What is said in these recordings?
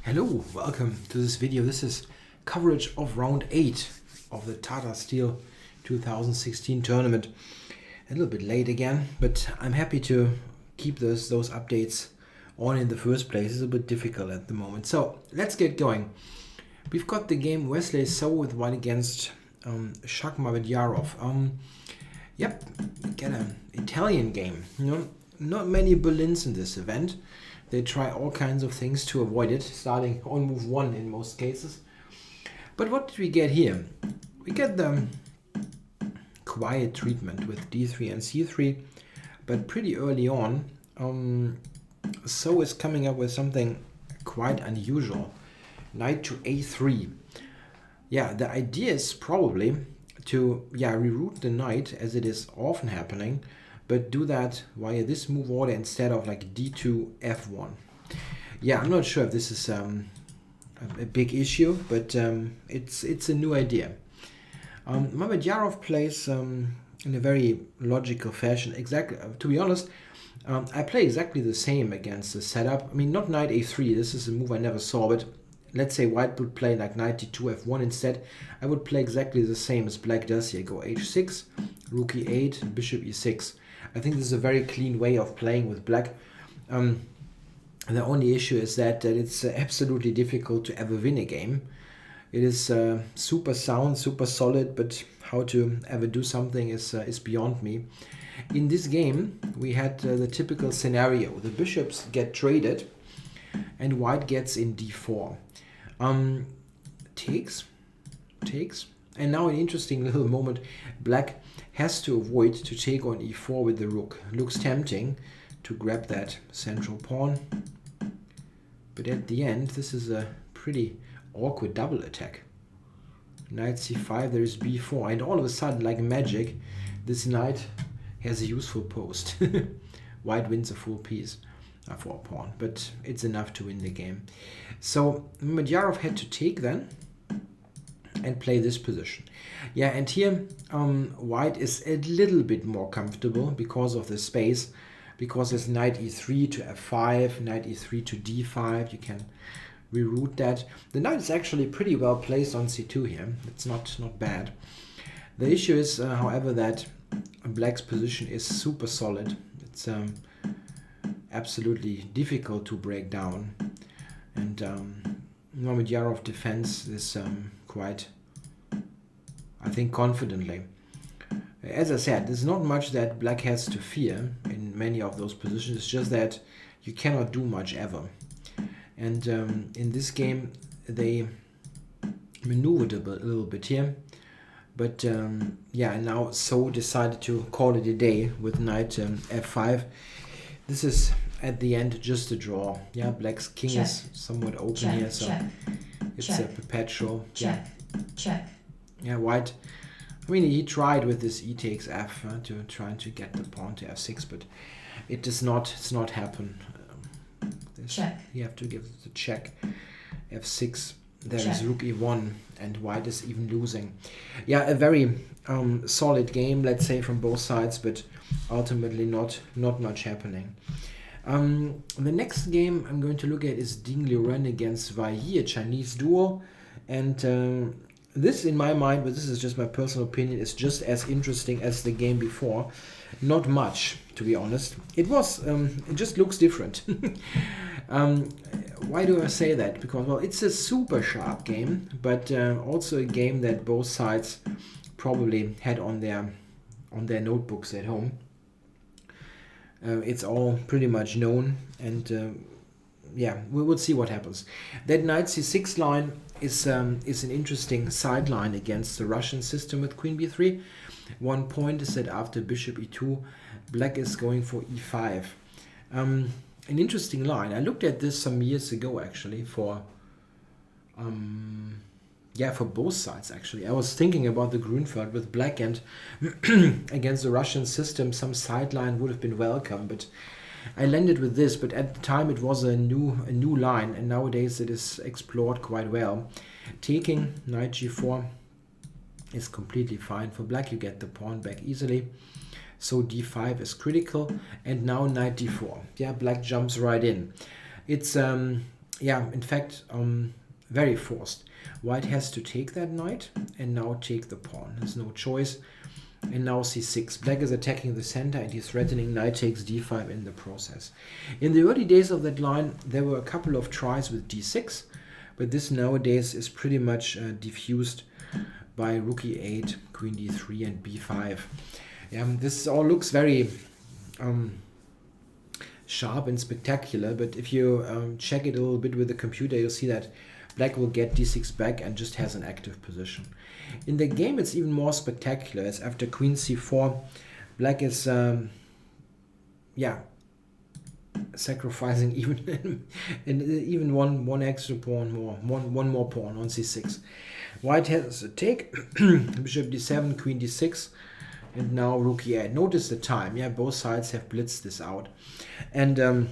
Hello, welcome to this video. This is coverage of round 8 of the Tata Steel 2016 tournament. A little bit late again, but I'm happy to keep those updates on in the first place. It's a bit difficult at the moment. So let's get going. We've got the game Wesley So with white against Shakhmavyarov. Yep, get an Italian game. Not many Berlins in this event. They try all kinds of things to avoid it, starting on move 1 in most cases. But what did we get here? We get the quiet treatment with d3 and c3, but pretty early on, So is coming up with something quite unusual. Knight to a3. Yeah, the idea is probably to reroute the knight, as it is often happening, but do that via this move order instead of like d2, f1. Yeah, I'm not sure if this is a big issue, but it's a new idea. Mavyarov plays in a very logical fashion. Exactly, to be honest, I play exactly the same against the setup. I mean, not knight a3. This is a move I never saw, but let's say white would play like knight d2, f1 instead. I would play exactly the same as black does here. Go h6, rook e8, bishop e6. I think this is a very clean way of playing with black. The only issue is that it's absolutely difficult to ever win a game. It is super sound, super solid, but how to ever do something is beyond me. In this game, we had the typical scenario. The bishops get traded, and white gets in d4. Takes, and now an interesting little moment. Black has to avoid to take on e4 with the rook. Looks tempting to grab that central pawn, but at the end this is a pretty awkward double attack. Knight c5, there is b4, and all of a sudden, like magic, this knight has a useful post. White wins a full piece for a pawn, but it's enough to win the game. So Mavyarov had to take then and play this position. Yeah, and here white is a little bit more comfortable because of the space, because it's knight e3 to f5, knight e3 to d5. You can reroute that. The knight is actually pretty well placed on c2 here. It's not bad. The issue is, however, that black's position is super solid. It's absolutely difficult to break down, and Mavyarov defends this quite, I think, confidently. As I said, there's not much that black has to fear in many of those positions. It's just that you cannot do much ever. And in this game, they maneuvered a little bit here. But yeah, now So decided to call it a day with knight f5. This is at the end just a draw. Yeah, black's king is somewhat open here, so it's a perpetual. Check. Yeah, white. I mean, he tried with this e takes f to try to get the pawn to f6, but it does not. It's not happen. Check. You have to give the check. f6. There is rook e1, and white is even losing. Yeah, a very solid game, let's say, from both sides, but ultimately not much happening. The next game I'm going to look at is Ding Liren against Wei Yi, a Chinese duo, and this, in my mind, but this is just my personal opinion, is just as interesting as the game before. Not much, to be honest. It just looks different. Why do I say that? Because, well, it's a super sharp game, but also a game that both sides probably had on their notebooks at home. It's all pretty much known, and yeah, we will see what happens. That knight c6 line is an interesting sideline against the Russian system with queen b3. One point is that after bishop e2, black is going for e5. An interesting line. I looked at this some years ago, actually, for both sides, actually. I was thinking about the Grunfeld with black, and against the Russian system, some sideline would have been welcome, but I landed with this. But at the time, it was a new line, and nowadays it is explored quite well. Taking knight g4 is completely fine. For black, you get the pawn back easily. So d5 is critical, and now knight d4. Yeah, black jumps right in. It's yeah, in fact, very forced. White has to take that knight and now take the pawn. There's no choice. And now c6. Black is attacking the center and he's threatening knight takes d5 in the process. In the early days of that line, there were a couple of tries with d6, but this nowadays is pretty much diffused by rook e8, queen d3, and b5. This all looks very sharp and spectacular, but if you check it a little bit with the computer, you'll see that Black will get d6 back and just has an active position. In the game, it's even more spectacular, as after queen c4, Black is sacrificing even one extra pawn more, one more pawn on c6. White has a take, bishop d7, queen d6, and now rook e8. Notice the time. Yeah, both sides have blitzed this out, and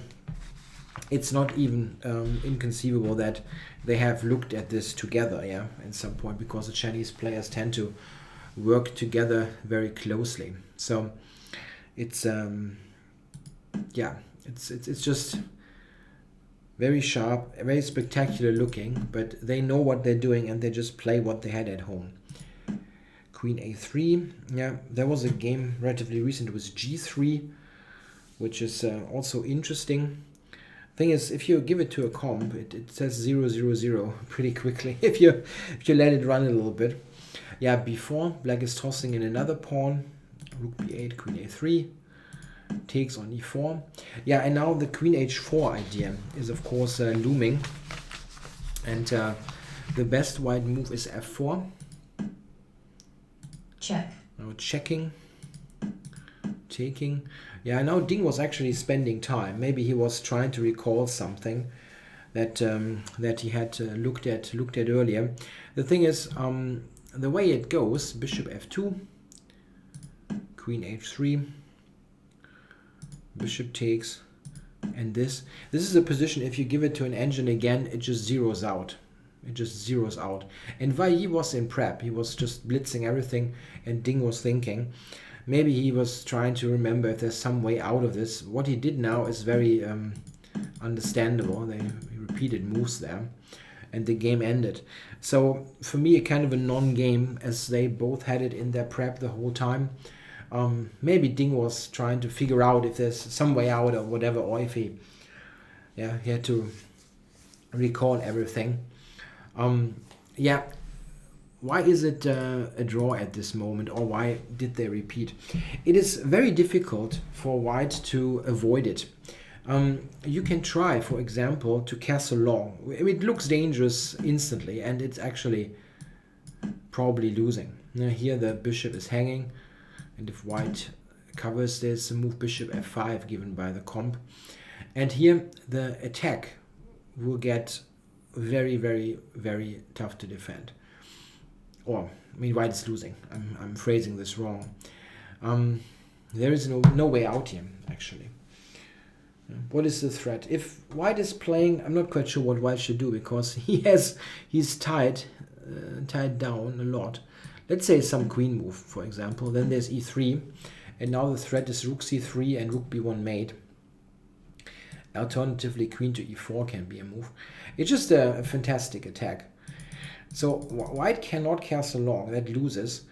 it's not even inconceivable that they have looked at this together, at some point, because the Chinese players tend to work together very closely. So it's it's just very sharp, very spectacular looking, but they know what they're doing and they just play what they had at home. Queen a3. Yeah, there was a game relatively recent, it was g3, which is also interesting. Thing is, if you give it to a comp, it says 0, 0, 0 pretty quickly if you let it run a little bit. Yeah, b4, Black is tossing in another pawn, rook b8, queen a3, takes on e4. Yeah, and now the queen h4 idea is of course looming, and the best white move is f4. Check. Now checking, taking. Yeah, now Ding was actually spending time. Maybe he was trying to recall something that that he had looked at earlier. The thing is, the way it goes: bishop f2, queen h3, bishop takes, and this is a position. If you give it to an engine again, it just zeroes out. It just zeroes out. And Vailly was in prep. He was just blitzing everything, and Ding was thinking. Maybe he was trying to remember if there's some way out of this. What he did now is very understandable. They repeated moves there, and the game ended. So for me, a kind of a non-game, as they both had it in their prep the whole time. Maybe Ding was trying to figure out if there's some way out or whatever, or if he had to recall everything. Why is it a draw at this moment, or why did they repeat? It is very difficult for White to avoid it. You can try, for example, to castle long. It looks dangerous instantly, and it's actually probably losing. Now here the bishop is hanging, and if White covers this, move bishop f5 given by the comp. And here the attack will get very, very, very tough to defend. Or, I mean, White is losing. I'm phrasing this wrong. There is no way out here, actually. What is the threat? If White is playing, I'm not quite sure what White should do, because he's tied down a lot. Let's say some queen move, for example. Then there's e3, and now the threat is rook c3 and rook b1 mate. Alternatively, queen to e4 can be a move. It's just a fantastic attack. So White cannot castle long, that loses.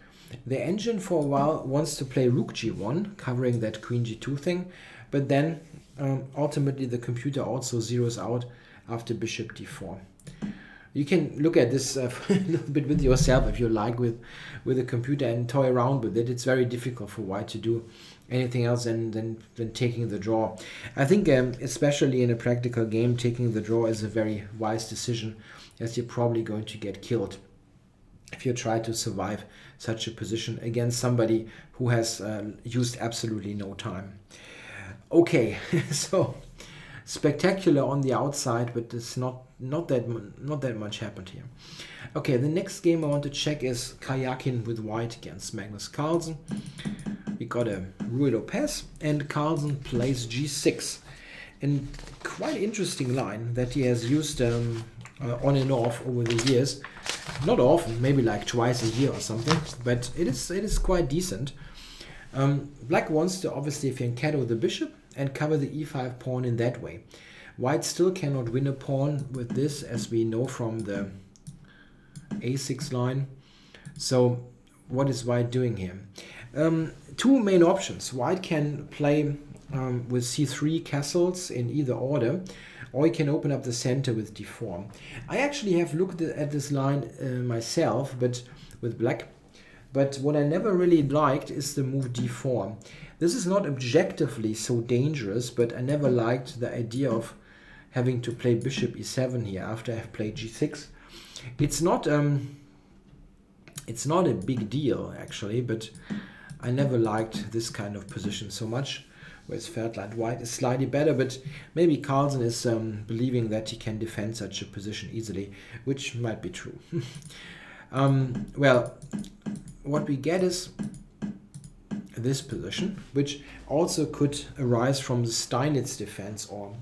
The engine for a while wants to play rook g1, covering that queen g2 thing, but then ultimately the computer also zeroes out after bishop d4. You can look at this a little bit with yourself if you like, with the computer, and toy around with it. It's very difficult for White to do anything else than taking the draw. I think especially in a practical game, taking the draw is a very wise decision, as you're probably going to get killed if you try to survive such a position against somebody who has used absolutely no time. Okay, so spectacular on the outside, but it's not that much happened here. Okay, the next game I want to check is Karjakin with White against Magnus Carlsen. We got a Rui Lopez, and Carlsen plays g6. And quite interesting line that he has used on and off over the years. Not often, maybe like twice a year or something, but it is quite decent. Black wants to obviously fianchetto the bishop and cover the e5 pawn in that way. White still cannot win a pawn with this, as we know from the a6 line. So what is White doing here? Two main options. White can play with c3 castles in either order, or he can open up the center with d4. I actually have looked at this line myself, but with black. But what I never really liked is the move d4. This is not objectively so dangerous, but I never liked the idea of having to play bishop e7 here after I've played g6. It's not a big deal actually, but I never liked this kind of position so much. Whereas felt like White is slightly better, but maybe Carlsen is believing that he can defend such a position easily, which might be true. Well, what we get is this position, which also could arise from the Steinitz defense, or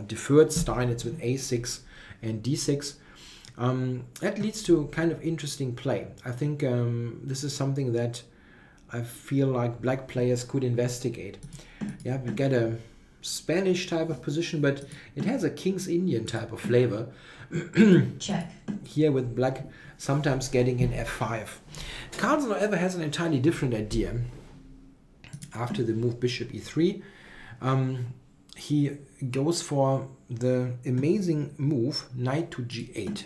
deferred Steinitz with a6 and d6. That leads to kind of interesting play. I think this is something that I feel like black players could investigate. Yeah, we get a Spanish type of position, but it has a King's Indian type of flavor. Check. Here with black sometimes getting in f5. Carlsen, however, has an entirely different idea. After the move bishop e3, he goes for the amazing move knight to g8,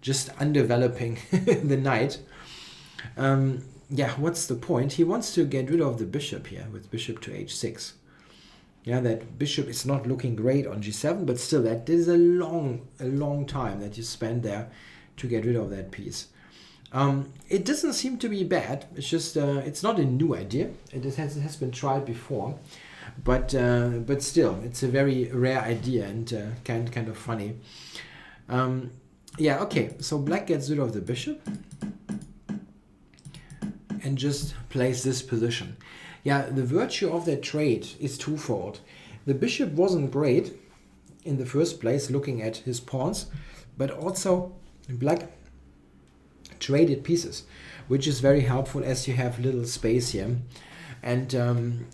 just undeveloping the knight. Yeah, what's the point? He wants to get rid of the bishop here with bishop to h6. Yeah, that bishop is not looking great on g7, but still, that is a long time that you spend there to get rid of that piece. It doesn't seem to be bad. It's just it's not a new idea. It has been tried before, but still, it's a very rare idea and kind of funny. Yeah, okay. So black gets rid of the bishop and just plays this position. Yeah, the virtue of that trade is twofold. The bishop wasn't great in the first place, looking at his pawns, but also black traded pieces, which is very helpful as you have little space here. And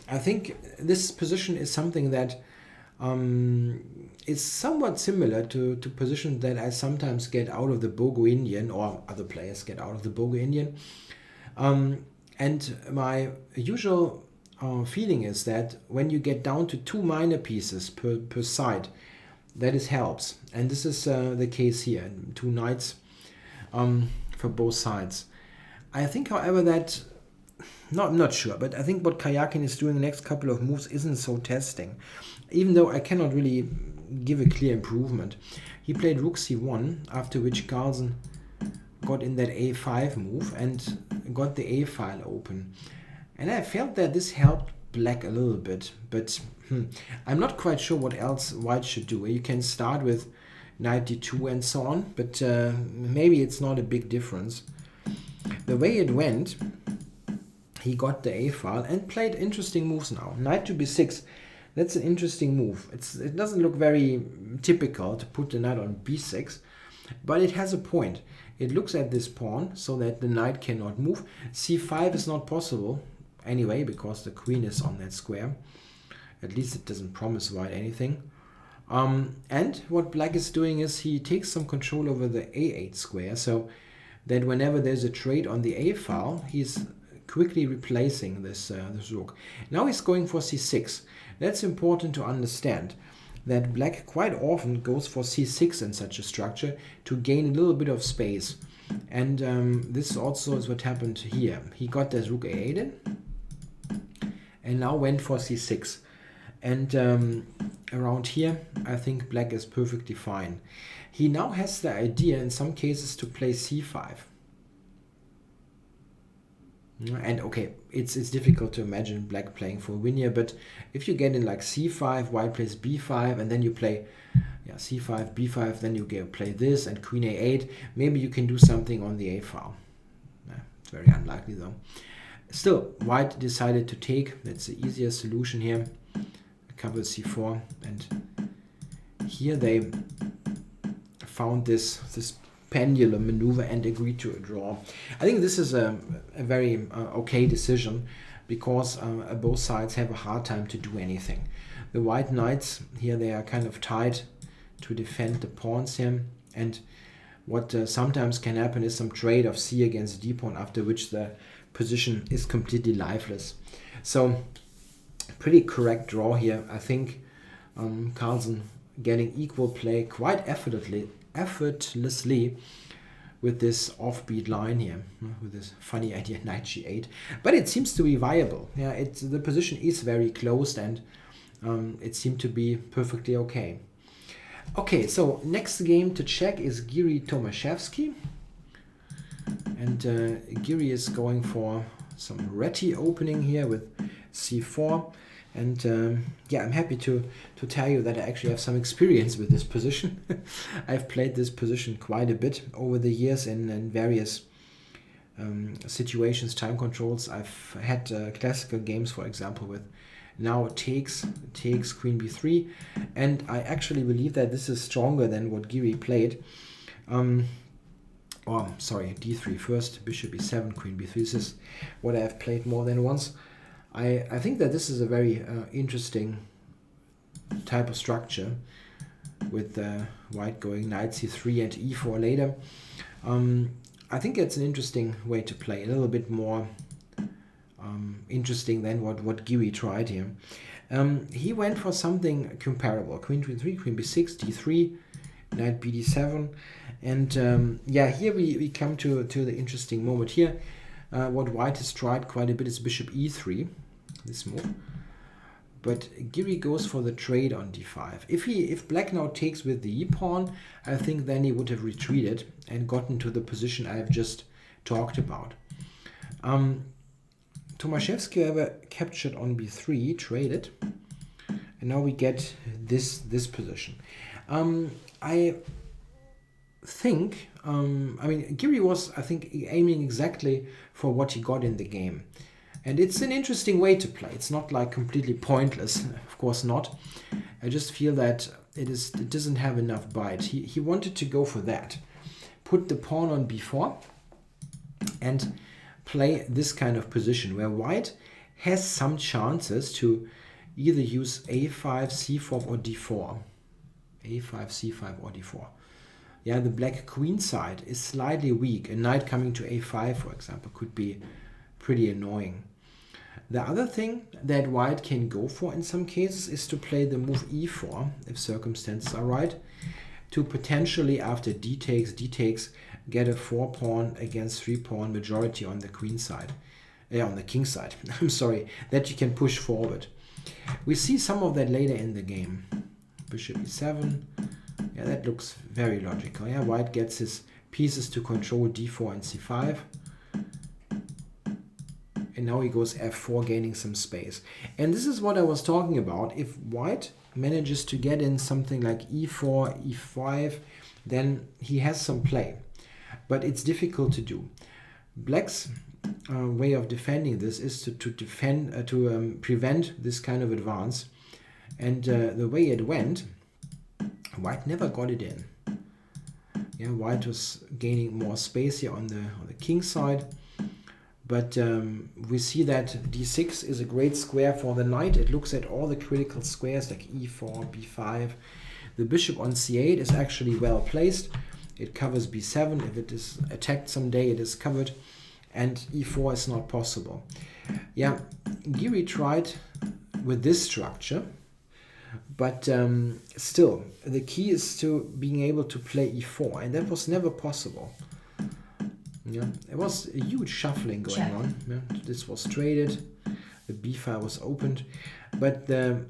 I think this position is something that is somewhat similar to positions that I sometimes get out of the Bogo Indian, or other players get out of the Bogo Indian. And my usual feeling is that when you get down to two minor pieces per side, that helps. And this is the case here, two knights for both sides. I think, however, that, I'm not sure, but I think what Karjakin is doing the next couple of moves isn't so testing, even though I cannot really give a clear improvement. He played rook c1, after which Carlsen got in that a5 move and got the a file open. And I felt that this helped black a little bit, but I'm not quite sure what else White should do. You can start with knight d2 and so on, but maybe it's not a big difference. The way it went, he got the a file and played interesting moves now. Knight to b6, that's an interesting move. It doesn't look very typical to put the knight on b6, but it has a point. It looks at this pawn so that the knight cannot move. c5 is not possible anyway, because the queen is on that square. At least it doesn't promise White anything. And what black is doing is he takes some control over the a8 square, so that whenever there's a trade on the a file, he's quickly replacing this rook. Now he's going for c6. That's important to understand, that black quite often goes for c6 in such a structure to gain a little bit of space. And this also is what happened here. He got this rook a8 in, and now went for c6. And around here, I think black is perfectly fine. He now has the idea in some cases to play c5. And okay, it's difficult to imagine black playing for a win here, but if you get in like c5, White plays b5, and then you play c5, b5, then you play this and queen a8, maybe you can do something on the a file. It's very unlikely though. Still, White decided to take. That's the easier solution here. Cover c4, and here they found this pendulum maneuver and agreed to a draw. I think this is a very okay decision, because both sides have a hard time to do anything. The white knights here, they are kind of tied to defend the pawns here, and what sometimes can happen is some trade of c against d pawn, after which the position is completely lifeless. So pretty correct draw here. I think Carlsen getting equal play quite effortlessly with this offbeat line here, with this funny idea knight g8, but it seems to be viable. Yeah, the position is very closed, and it seemed to be perfectly okay. Okay, so next game to check is Giri Tomaszewski, and Giri is going for some Reti opening here with c4. And yeah, I'm happy to tell you that I actually have some experience with this position. I've played this position quite a bit over the years in various situations, time controls. I've had classical games, for example, with now takes queen b3, and I actually believe that this is stronger than what Giri played. Sorry, d3 first, bishop e7, queen b3. This is what I've played more than once. I think that this is a very interesting type of structure, with white going knight c3 and e4 later. I think it's an interesting way to play, a little bit more interesting than what Giri tried here. He went for something comparable: queen b3, queen b6, d3, knight bd7, and yeah, here we come to the interesting moment here. What white has tried quite a bit is bishop e3, this move, but Giri goes for the trade on d5. If black now takes with the e pawn, I think then he would have retreated and gotten to the position I have just talked about. Tomaszewski, however, captured on b3, traded, and now we get this position. I think, I mean, Giri was, I think, aiming exactly for what he got in the game. And it's an interesting way to play. It's not like completely pointless, of course not. I just feel that it doesn't have enough bite. He wanted to go for that. Put the pawn on b4 and play this kind of position where white has some chances to either use a5, c4 or d4. a5, c5 or d4. Yeah, the black queen side is slightly weak. A knight coming to a5, for example, could be pretty annoying. The other thing that white can go for in some cases is to play the move e4, if circumstances are right, to potentially, after d takes, get a 4-pawn against 3-pawn majority on the queen side. On the king side, I'm sorry, that you can push forward. We see some of that later in the game. Bishop e7. Yeah, that looks very logical. Yeah, white gets his pieces to control d4 and c5. And now he goes f4, gaining some space. And this is what I was talking about. If white manages to get in something like e4, e5, then he has some play. But it's difficult to do. Black's way of defending this is to prevent this kind of advance. And the way it went, white never got it in. Yeah, white was gaining more space here on the king side. But we see that d6 is a great square for the knight. It looks at all the critical squares like e4, b5. The bishop on c8 is actually well placed. It covers b7. If it is attacked someday, it is covered. And e4 is not possible. Yeah, Giri tried with this structure. But still, the key is to being able to play e4. And that was never possible. Yeah, it was a huge shuffling going on. Yeah, this was traded, the b file was opened, but the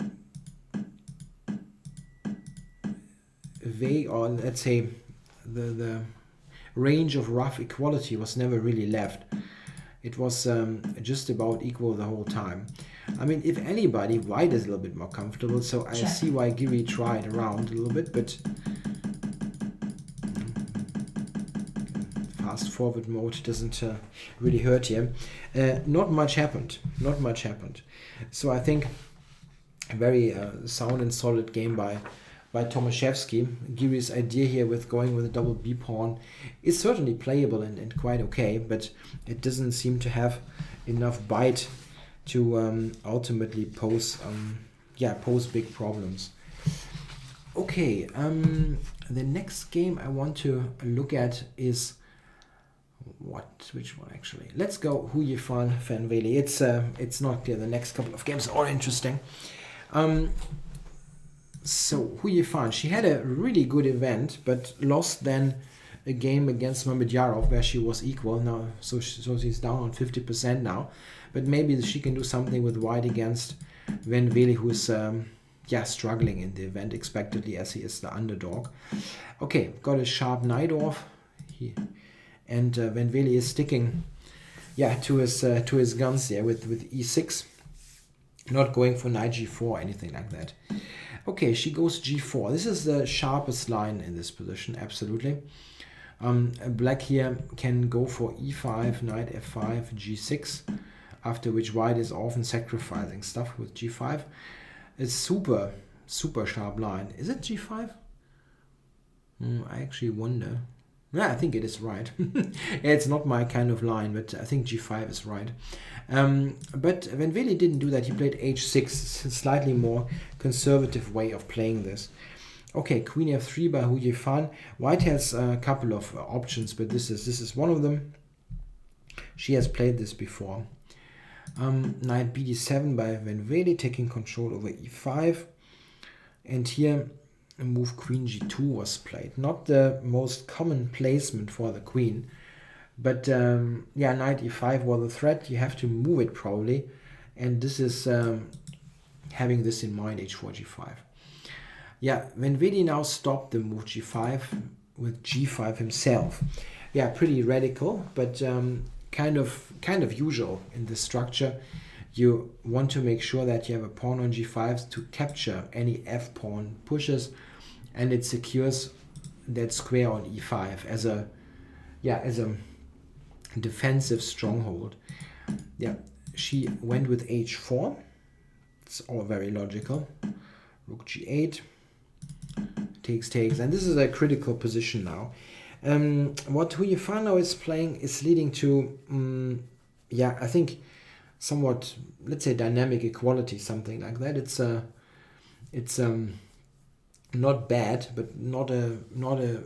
let's say the range of rough equality was never really left. It was just about equal the whole time. I mean, if anybody, white is a little bit more comfortable, so I see why Giri tried around a little bit, but fast forward mode doesn't really hurt here. Not much happened. Not much happened. So I think a very sound and solid game by Tomaszewski. Giri's idea here with going with a double b pawn is certainly playable and quite okay, but it doesn't seem to have enough bite to ultimately pose yeah, pose big problems. Okay, the next game I want to look at is which one actually? Let's go Hu Yifan Fan Wei. It's not clear. The next couple of games are interesting. So Hu Yifan, she had a really good event, but lost then a game against Mamedyarov where she was equal now. So she's down on 50% now. But maybe she can do something with white against Van Vele, who's struggling in the event expectedly as he is the underdog. Okay, got a sharp knight off. And Van Vele is sticking to his guns there with e6. Not going for knight g4 or anything like that. Okay, she goes g4. This is the sharpest line in this position, absolutely. Black here can go for e5, knight f5, g6, after which white is often sacrificing stuff with g5. It's super sharp line. Is it g5? I actually wonder. Yeah, I think it is right. It's not my kind of line, but I think g5 is right. But Van Vele didn't do that. He played h6, slightly more conservative way of playing this. Okay, queen f3 by Hu Yifan. White has a couple of options, but this is one of them. She has played this before. Knight bd7 by Van Vele, taking control over e5. And here move queen g2 was played. Not the most common placement for the queen. But knight e5 was a threat. You have to move it probably. And this is having this in mind, h4, g5. Yeah, Van Vele now stopped the move g5 with g5 himself. Yeah, pretty radical, but kind of usual in this structure. You want to make sure that you have a pawn on g5 to capture any f-pawn pushes, and it secures that square on e5 as a defensive stronghold. Yeah, she went with h4. It's all very logical. Rook g8, takes, and this is a critical position now. What Hu Yifan now is playing is leading to, I think, somewhat, let's say, dynamic equality, something like that. It's not bad, but not a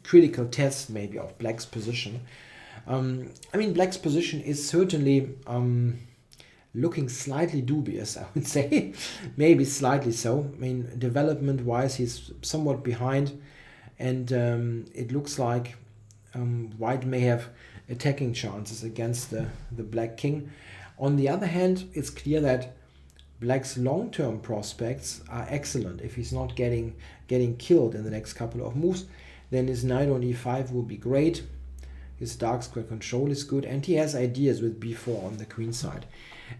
critical test maybe of Black's position. Black's position is certainly looking slightly dubious, I would say. Maybe slightly so. Development-wise, he's somewhat behind, and it looks like white may have attacking chances against the black king. On the other hand, it's clear that Black's long-term prospects are excellent. If he's not getting killed in the next couple of moves, then his knight on e5 will be great. His dark square control is good, and he has ideas with b4 on the queen side.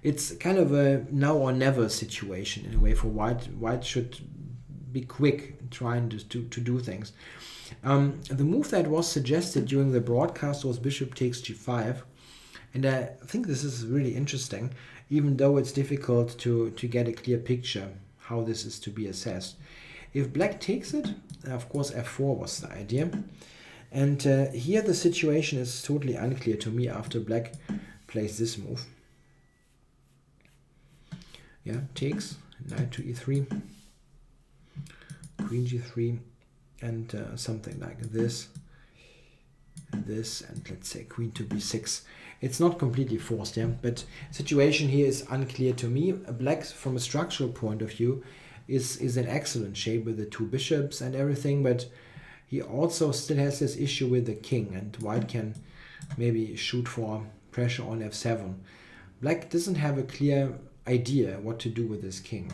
It's kind of a now or never situation in a way for white. White should be quick trying to do things. The move that was suggested during the broadcast was bishop takes g5, and I think this is really interesting, even though it's difficult to get a clear picture how this is to be assessed. If Black takes it, of course f4 was the idea. And here the situation is totally unclear to me after Black plays this move. Yeah, takes, knight to e3, queen g3, and something like this, and let's say queen to b6. It's not completely forced, yeah, but situation here is unclear to me. Black, from a structural point of view, is in excellent shape with the two bishops and everything, but he also still has this issue with the king, and white can maybe shoot for pressure on f7. Black doesn't have a clear idea what to do with this king.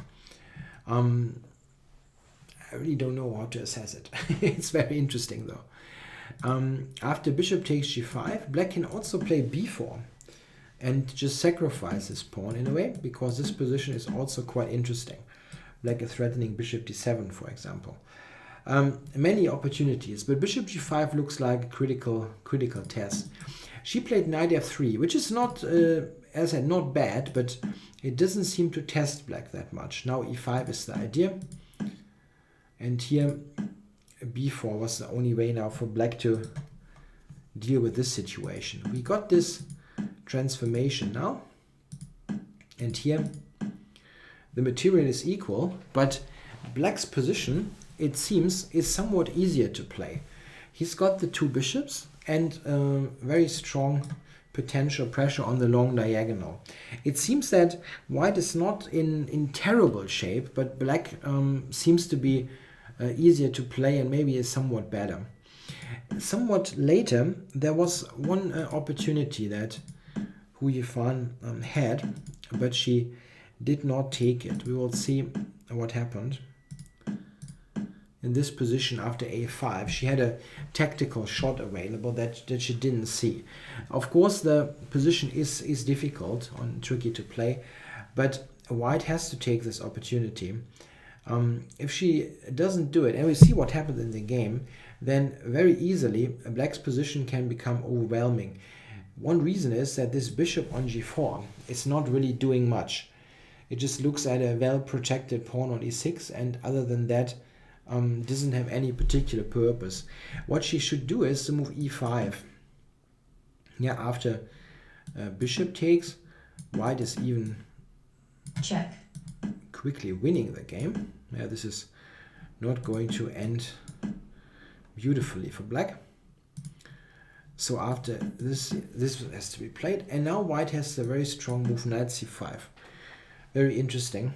I really don't know how to assess it. It's very interesting though. After bishop takes g5, Black can also play b4 and just sacrifice his pawn in a way, because this position is also quite interesting. Black is threatening bishop d7, for example. Many opportunities, but bishop g5 looks like a critical test. She played knight f3, which is not, as I said, not bad, but it doesn't seem to test Black that much. Now e5 is the idea, and here b4 was the only way now for Black to deal with this situation. We got this transformation now, and here the material is equal, but black's position, it seems, is somewhat easier to play. He's got the 2 bishops and very strong potential pressure on the long diagonal. It seems that white is not in terrible shape, but black seems to be easier to play and maybe is somewhat better. Somewhat later, there was one opportunity that Hu Yifan had, but she did not take it. We will see what happened. In this position after a5, she had a tactical shot available that she didn't see. Of course, the position is difficult and tricky to play, but white has to take this opportunity. If she doesn't do it, and we see what happens in the game, then very easily black's position can become overwhelming. One reason is that this bishop on g4 is not really doing much. It just looks at a well-protected pawn on e6, and other than that, doesn't have any particular purpose. What she should do is to move e5. Yeah, after bishop takes, white is even check, quickly winning the game. Yeah, this is not going to end beautifully for black. So after this has to be played, and now white has the very strong move knight c5. Very interesting.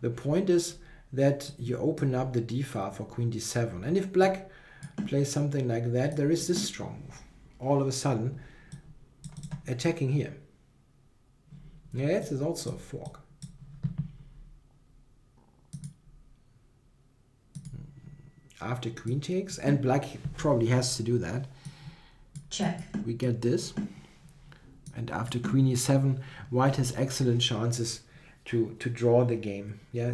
The point is that you open up the d file for queen d7, and if black plays something like that, there is this strong move. All of a sudden, attacking here. Yeah, this is also a fork. After queen takes, and black probably has to do that. Check. We get this, and after queen e7, white has excellent chances to draw the game. Yeah,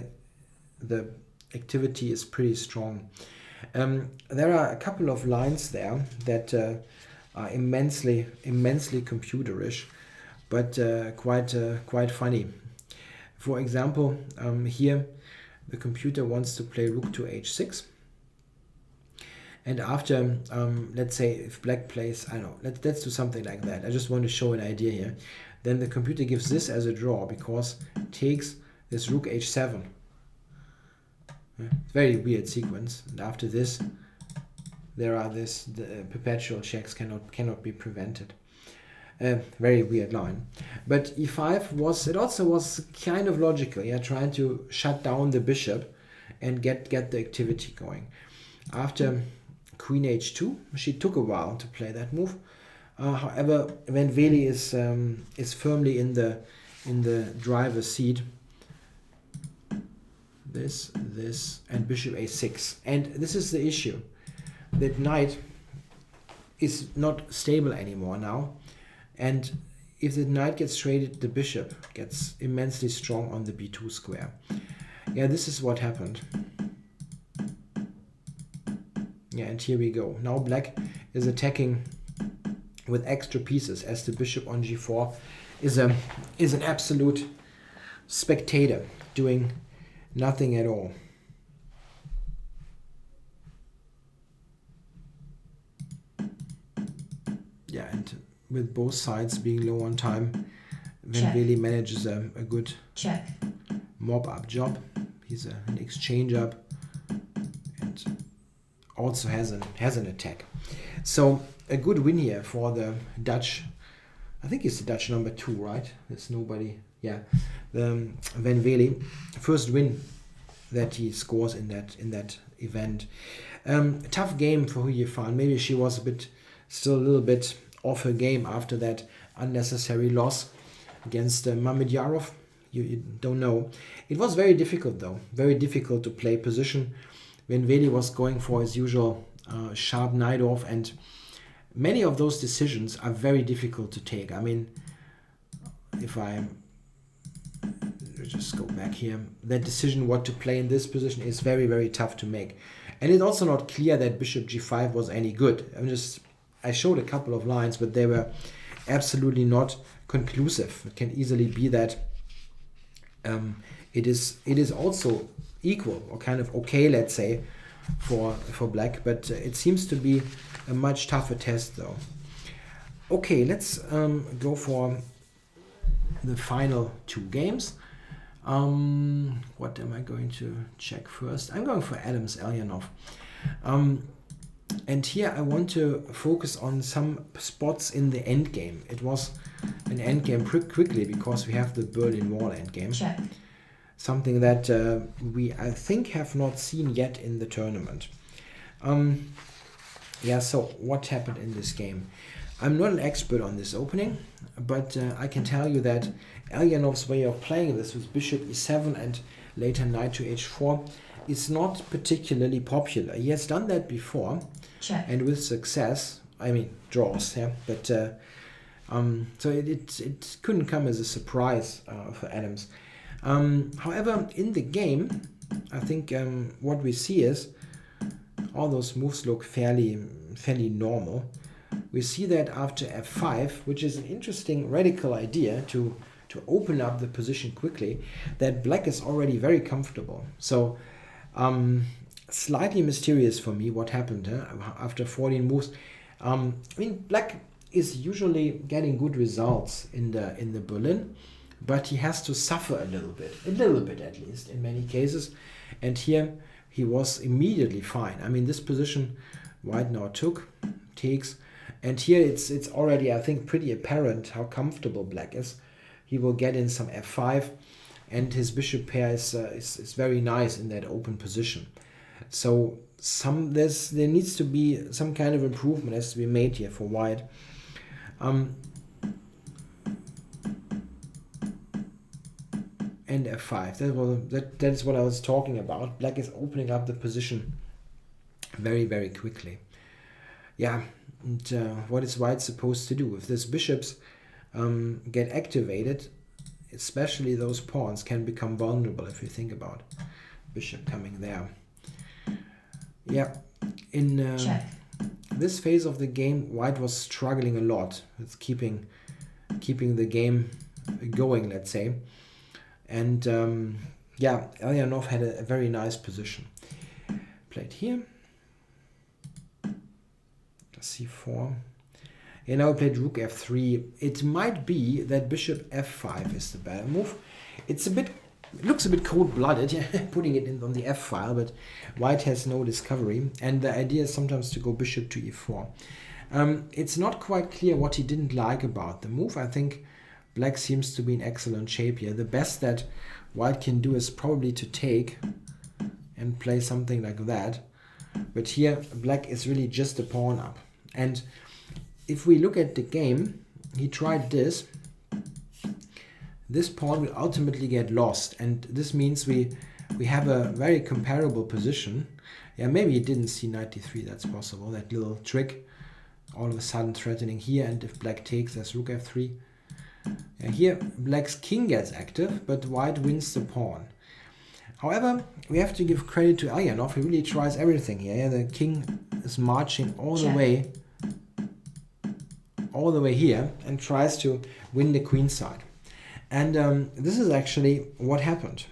the activity is pretty strong. There are a couple of lines there that are immensely computerish, but quite funny. For example, here the computer wants to play rook to h6. And after, let's say if black plays, I don't know, let's do something like that. I just want to show an idea here. Then the computer gives this as a draw because it takes this rook h7. Very weird sequence. And after this, there are the perpetual checks cannot be prevented. Very weird line. But e5 also was kind of logical. Yeah, trying to shut down the bishop and get the activity going. After queen h2, she took a while to play that move. However, Van Vele is firmly in the driver's seat. This, and bishop a6. And this is the issue. That knight is not stable anymore now. And if the knight gets traded, the bishop gets immensely strong on the b2 square. Yeah, this is what happened. Yeah, and here we go. Now black is attacking with extra pieces as the bishop on g4 is an absolute spectator doing nothing at all. Yeah, and with both sides being low on time, Van Vele manages a good check mob up job. He's an exchange up and also has an attack. So a good win here for the Dutch. I think it's the Dutch number 2, right? There's nobody. Yeah, the Van Vele first win that he scores in that event. Tough game for Hu Yifan. Maybe she was still a little bit off her game after that unnecessary loss against Mamedyarov. You don't know. It was very difficult though. Very difficult to play position. Van Vele was going for his usual sharp knight off, and many of those decisions are very difficult to take. I mean, if I just go back here, that decision what to play in this position is very, very tough to make. And it's also not clear that bishop g5 was any good. I showed a couple of lines, but they were absolutely not conclusive. It can easily be that it is also equal or kind of okay, let's say, for black, but it seems to be a much tougher test though. Okay, let's go for the final 2 games. What am I going to check first? I'm going for Adams Elyanov. And here I want to focus on some spots in the endgame. It was an endgame quickly because we have the Berlin Wall endgame. Check. Something that we, I think, have not seen yet in the tournament. Yeah, so what happened in this game? I'm not an expert on this opening, but I can tell you that Elyanov's way of playing this with bishop e7 and later knight to h4 is not particularly popular. He has done that before. Check. And with success, I mean draws, yeah. But so it couldn't come as a surprise for Adams. However, in the game, I think what we see is all those moves look fairly normal. We see that after f5, which is an interesting radical idea to open up the position quickly, that black is already very comfortable. So slightly mysterious for me what happened after 14 moves. I mean, black is usually getting good results in the Berlin, but he has to suffer a little bit at least in many cases. And here he was immediately fine. I mean, this position white now takes, and here it's already, I think, pretty apparent how comfortable black is. He will get in some f5, and his bishop pair is very nice in that open position. So there needs to be some kind of improvement has to be made here for white. And f5. That is what I was talking about. Black is opening up the position very, very quickly. Yeah, and what is white supposed to do? If these bishops get activated, especially those pawns can become vulnerable if you think about bishop coming there. Yeah, in this phase of the game, white was struggling a lot with keeping the game going, let's say. And yeah, Elyanov had a very nice position. Played here. c4. And now played rook f3. It might be that bishop f5 is the better move. It looks a bit cold-blooded, putting it in on the f file, but white has no discovery. And the idea is sometimes to go bishop to e4. It's not quite clear what he didn't like about the move. I think black seems to be in excellent shape here. The best that white can do is probably to take and play something like that. But here, black is really just a pawn up. And if we look at the game, he tried this. This pawn will ultimately get lost. And this means we have a very comparable position. Yeah, maybe he didn't see knight d3. That's possible. That little trick all of a sudden threatening here. And if black takes, there's rook f3. And here, black's king gets active, but white wins the pawn. However, we have to give credit to Elyanov. He really tries everything here. Yeah, the king is marching all the way here and tries to win the queen side. And this is actually what happened.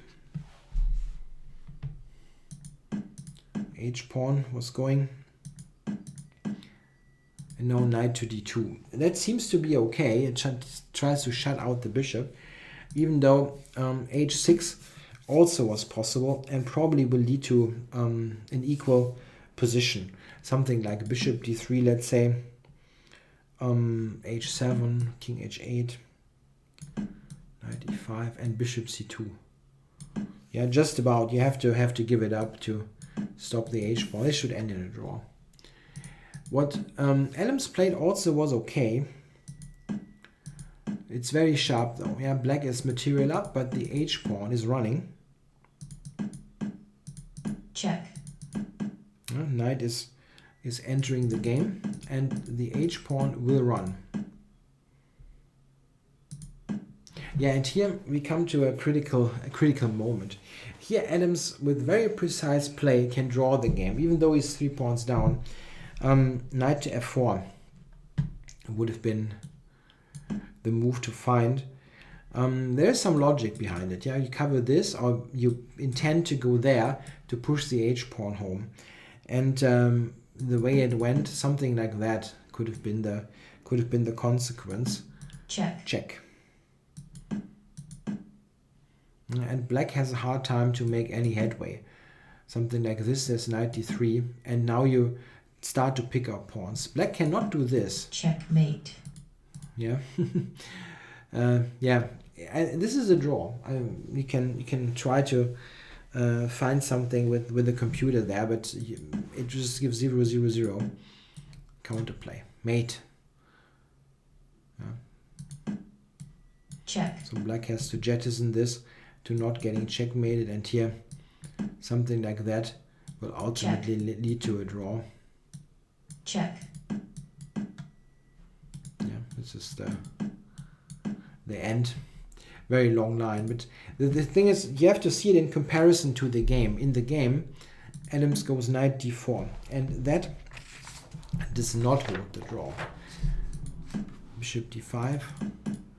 H pawn was going. And now knight to d2. That seems to be okay. It tries to shut out the bishop, even though h6 also was possible and probably will lead to an equal position. Something like bishop d3, let's say, h7, king h8, knight e5, and bishop c2. Yeah, just about. You have to give it up to stop the h pawn. This should end in a draw. What Adams played also was okay. It's very sharp though. Yeah, black is material up, but the h pawn is running. Check. Knight is entering the game, and the h pawn will run. Yeah, and here we come to a critical moment. Here Adams, with very precise play, can draw the game, even though he's 3 pawns down. Knight to f4 would have been the move to find. There's some logic behind it. Yeah, you cover this, or you intend to go there to push the h pawn home, and the way it went, something like that could have been the consequence. Check. Check. and black has a hard time to make any headway. Something like this, there's knight d3, and now you start to pick up pawns. Black cannot do this. Checkmate. Yeah. Yeah. This is a draw. You can try to find something with the computer there, but it just gives 0, 0, 0. Counterplay. Mate. Yeah. Check. So black has to jettison this to not getting checkmated, and here something like that will ultimately lead to a draw. Check. Yeah, this is the end. Very long line, but the thing is, you have to see it in comparison to the game. In the game, Adams goes knight d4, and that does not hold the draw. Bishop d5.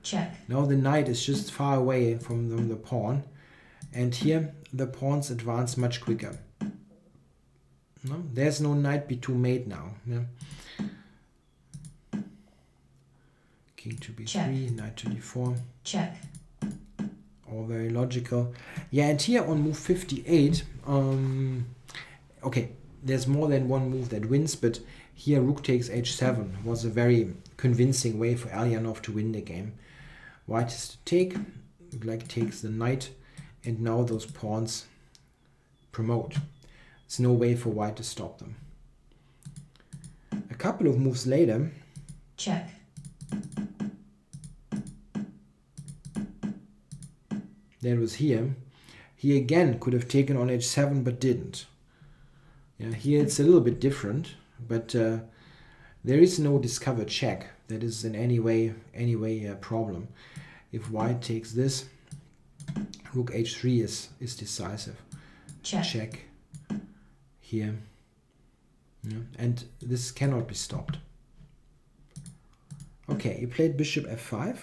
Check. Now the knight is just far away from the pawn, and here the pawns advance much quicker. No, there's no knight b2 mate now. Yeah. King to b3, Check. knight to d4. Check. All very logical. Yeah, and here on move 58, okay, there's more than one move that wins, but here rook takes h7 was a very convincing way for Alyanov to win the game. White is to take, black takes the knight, and now those pawns promote. There's no way for white to stop them. A couple of moves later, Check. that was here. He again could have taken on h7 but didn't. Yeah, here it's a little bit different, but there is no discovered check that is in any way a problem. If white takes this, rook h3 is decisive. Check. Check here. Yeah, and this cannot be stopped. Okay, he played bishop f5.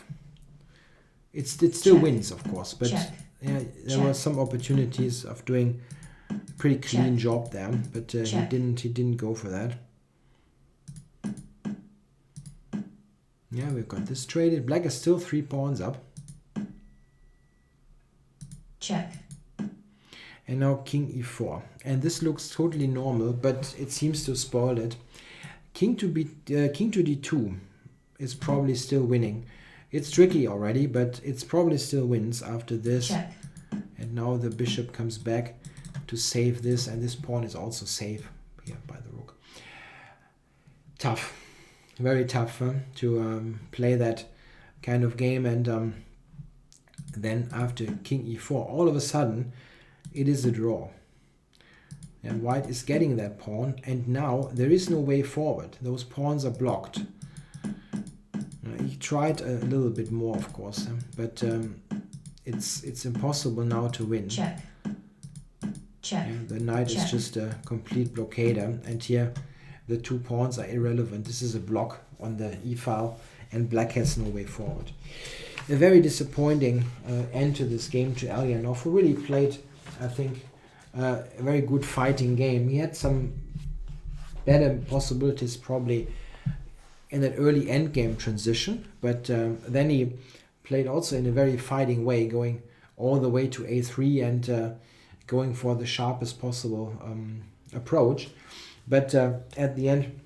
It still Check. wins, of course, but Check. yeah, there Check. were some opportunities of doing a pretty clean Check. job there, but he Check. didn't go for that. Yeah, we've got this traded. Black is still 3 pawns up. Check. And now king e4. And this looks totally normal, but it seems to spoil it. King to d2 is probably still winning. It's tricky already, but it's probably still wins after this. Check. And now the bishop comes back to save this, and this pawn is also safe here by the rook. Tough. Very tough to play that kind of game, and then after king e4, all of a sudden it is a draw. And white is getting that pawn, and now there is no way forward. Those pawns are blocked. He tried a little bit more, of course, but it's impossible now to win. Check. Check. Yeah, the knight Check. is just a complete blockader, and here the 2 pawns are irrelevant. This is a block on the e-file, and black has no way forward. A very disappointing end to this game to Alyanov, who really played, I think, a very good fighting game. He had some better possibilities probably in that early endgame transition, but then he played also in a very fighting way, going all the way to a3 and going for the sharpest possible approach. But at the end,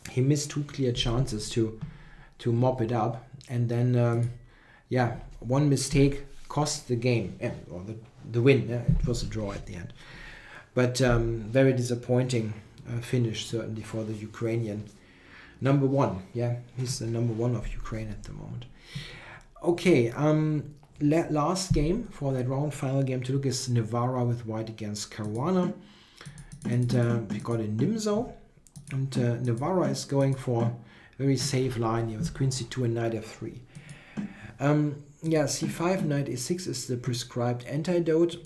he missed 2 clear chances to mop it up, and then yeah, one mistake cost the game, or the win. Yeah, it was a draw at the end, but very disappointing finish certainly for the Ukrainian number 1. Yeah, he's the number 1 of Ukraine at the moment. Okay, last game for that round, final game to look is Navarra with white against Caruana. And we got a Nimzo, and Navarra is going for a very safe line here with queen c2 and knight f3. Yeah, c5, knight a6 is the prescribed antidote,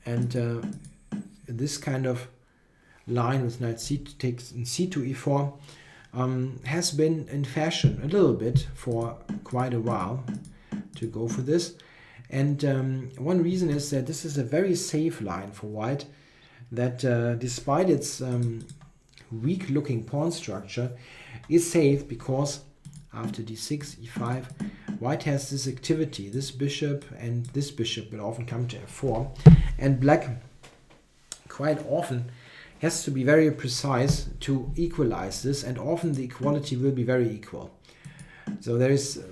and this kind of line with knight c2 takes in c2 e4 has been in fashion a little bit for quite a while to go for this. And one reason is that this is a very safe line for white, that despite its weak looking pawn structure is safe, because after d6, e5, white has this activity. This bishop and this bishop will often come to f4. And black quite often has to be very precise to equalize this, and often the equality will be very equal. So there is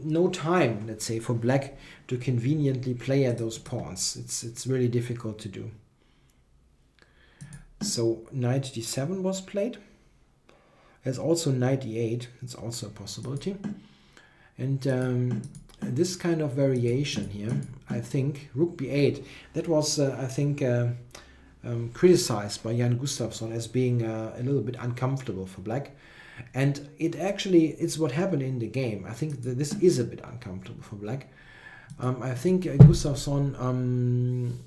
no time, let's say, for black to conveniently play at those pawns. It's really difficult to do. So knight d7 was played. There's also knight e8. It's also a possibility. And this kind of variation here, I think, rook b8, that was, I think, criticized by Jan Gustafsson as being a little bit uncomfortable for black. And it's what happened in the game. I think that this is a bit uncomfortable for black. I think Gustafsson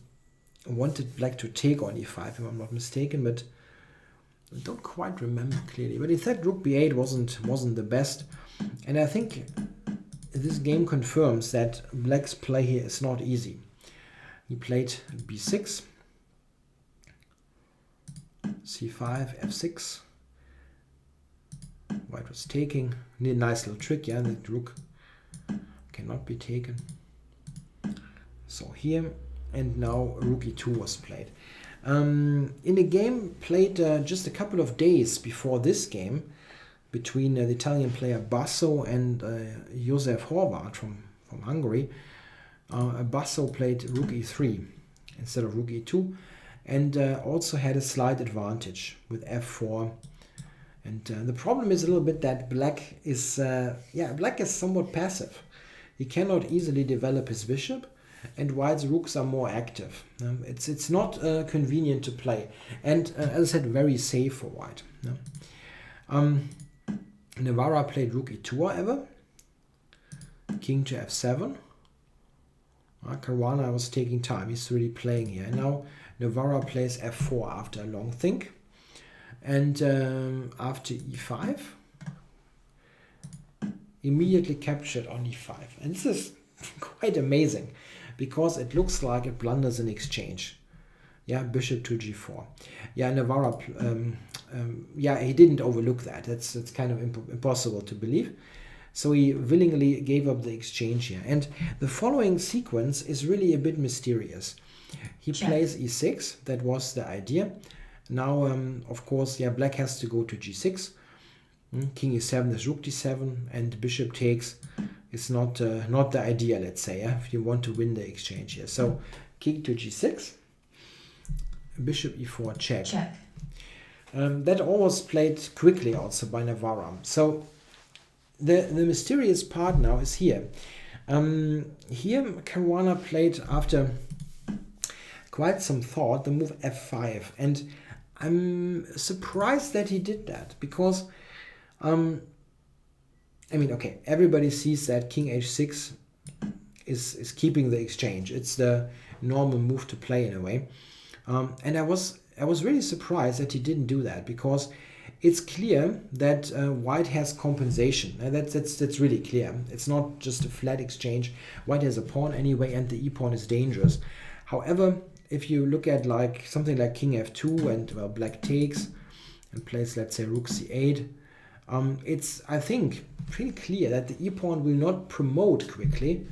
wanted black to take on e5, if I'm not mistaken, but I don't quite remember clearly. But he said rook b8 wasn't the best. And I think this game confirms that black's play here is not easy. He played b6, c5, f6. White was taking. Nice little trick, yeah, that rook cannot be taken. So here, and now rook e2 was played. In a game played just a couple of days before this game between the Italian player Basso and Josef Horváth from Hungary, Basso played rook e3 instead of rook e2, and also had a slight advantage with f4. And the problem is a little bit that black is somewhat passive. He cannot easily develop his bishop, and white's rooks are more active. It's not convenient to play, and as I said, very safe for white. Navarra played rook e2, however. King to f7. Caruana was taking time. He's really playing here. And now Navarra plays f4 after a long think. And after e5, immediately captured on e5. And this is quite amazing, because it looks like it blunders an exchange. Yeah, bishop to g4. Yeah, Navarra, he didn't overlook that. That's kind of impossible to believe. So he willingly gave up the exchange here. And the following sequence is really a bit mysterious. He plays e6. That was the idea. Now, of course, black has to go to g6. King e7 is rook d7, and bishop takes is not the idea, let's say, if you want to win the exchange here. So king to g6, bishop e4, check. That all was played quickly also by Navarra. So the mysterious part now is here. Here Caruana played, after quite some thought, the move f5, and I'm surprised that he did that, because everybody sees that king h6 is keeping the exchange. It's the normal move to play in a way. And I was really surprised that he didn't do that, because it's clear that white has compensation. That's really clear. It's not just a flat exchange. White has a pawn anyway, and the e-pawn is dangerous. However, if you look at something like king f2, and black takes and plays, let's say, rook c8, it's, I think, pretty clear that the e-pawn will not promote quickly.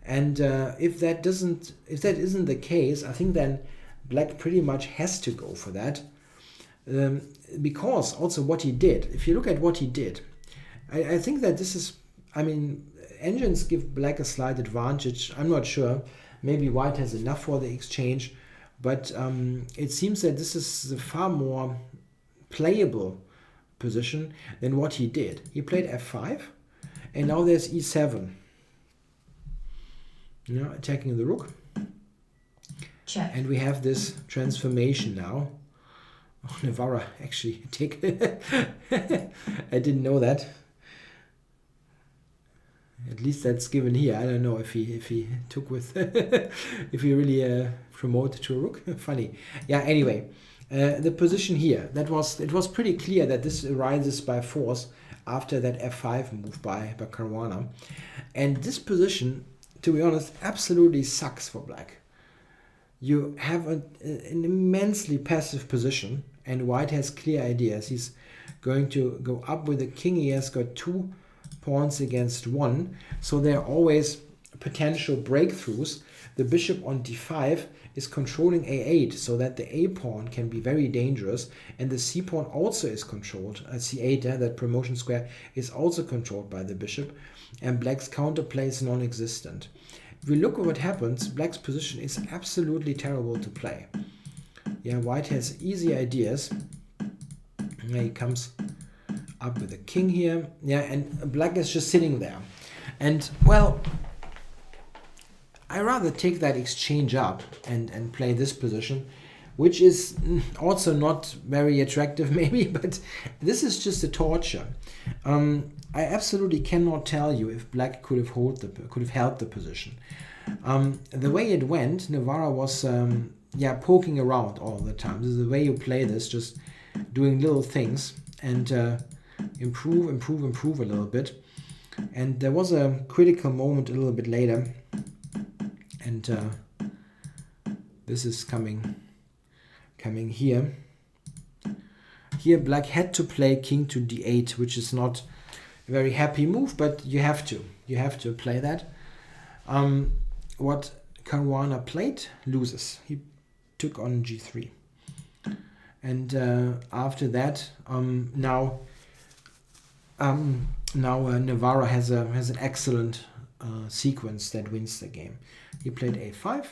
And if that isn't the case, I think then black pretty much has to go for that. Because also what he did, if you look at what he did, I think that this is, engines give black a slight advantage. I'm not sure. Maybe white has enough for the exchange, but it seems that this is a far more playable position than what he did. He played f5, and now there's e7. Attacking the rook. Check. And we have this transformation now. Oh, Navarra actually take. I didn't know that. At least that's given here. I don't know if he took with if he really promoted to a rook. Funny. Yeah. Anyway, the position here, it was pretty clear that this arises by force after that f5 move by Caruana, and this position, to be honest, absolutely sucks for black. You have an immensely passive position, and white has clear ideas. He's going to go up with the king. He has got two pawns against 1, so there are always potential breakthroughs. The bishop on d5 is controlling a8, so that the a pawn can be very dangerous, and the c pawn also is controlled. C8, that promotion square, is also controlled by the bishop, and black's counterplay is non-existent. If we look at what happens, black's position is absolutely terrible to play. Yeah, white has easy ideas. He comes up with a king here. Yeah, and black is just sitting there. And, well, I rather take that exchange up and play this position, which is also not very attractive maybe, but this is just a torture. I absolutely cannot tell you if black could have held the position. The way it went, Navarra was poking around all the time. This is the way you play this, just doing little things and improve a little bit. And there was a critical moment a little bit later, and this is coming here. Here black had to play king to d8, which is not a very happy move, but you have to play that. What Caruana played loses. He took on g3, and after that, now Navarra has an excellent sequence that wins the game. He played a5,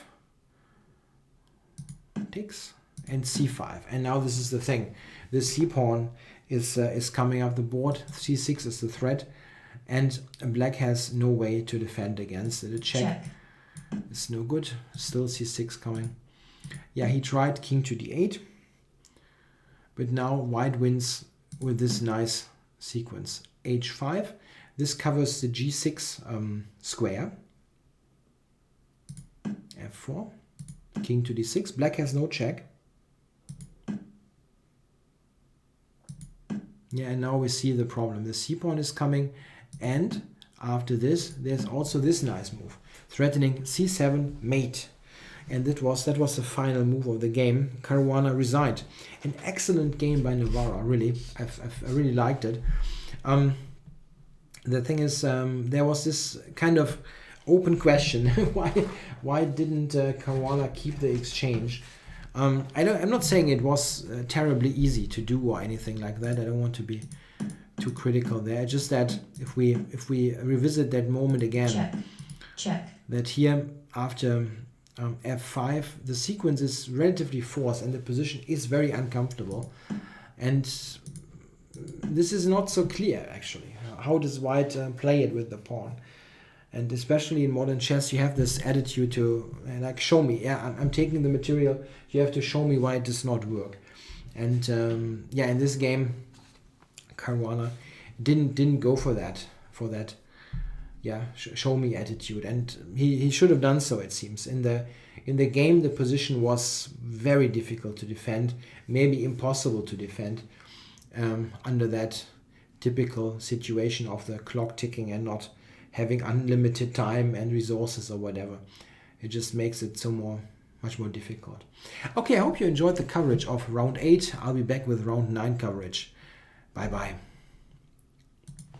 takes, and c5, and now this is the thing. The c pawn is coming up the board. c6 is the threat, and black has no way to defend against it. A check. It's no good. Still c6 coming. Yeah, he tried king to d8, but now white wins with this nice sequence. h5. This covers the g6 square. f4. King to d6. Black has no check. Yeah, and now we see the problem. The c pawn is coming, and after this, there's also this nice move, threatening c7 mate. And that was the final move of the game. Caruana resigned. An excellent game by Navarra, really. I really liked it. The thing is, there was this kind of open question. why didn't Caruana keep the exchange? I'm not saying it was terribly easy to do or anything like that. I don't want to be too critical there. Just that if we revisit that moment again, check. That here after f5, the sequence is relatively forced and the position is very uncomfortable, and this is not so clear actually. How does white play it with the pawn? And especially in modern chess, you have this attitude to like, show me. Yeah, I'm taking the material. You have to show me why it does not work. And in this game, Caruana didn't go for that. Show me attitude, and he should have done so. It seems in the game the position was very difficult to defend, maybe impossible to defend, under that typical situation of the clock ticking and not having unlimited time and resources or whatever. It just makes it much more difficult. Okay, I hope you enjoyed the coverage of round 8. I'll be back with round 9 coverage. Bye bye.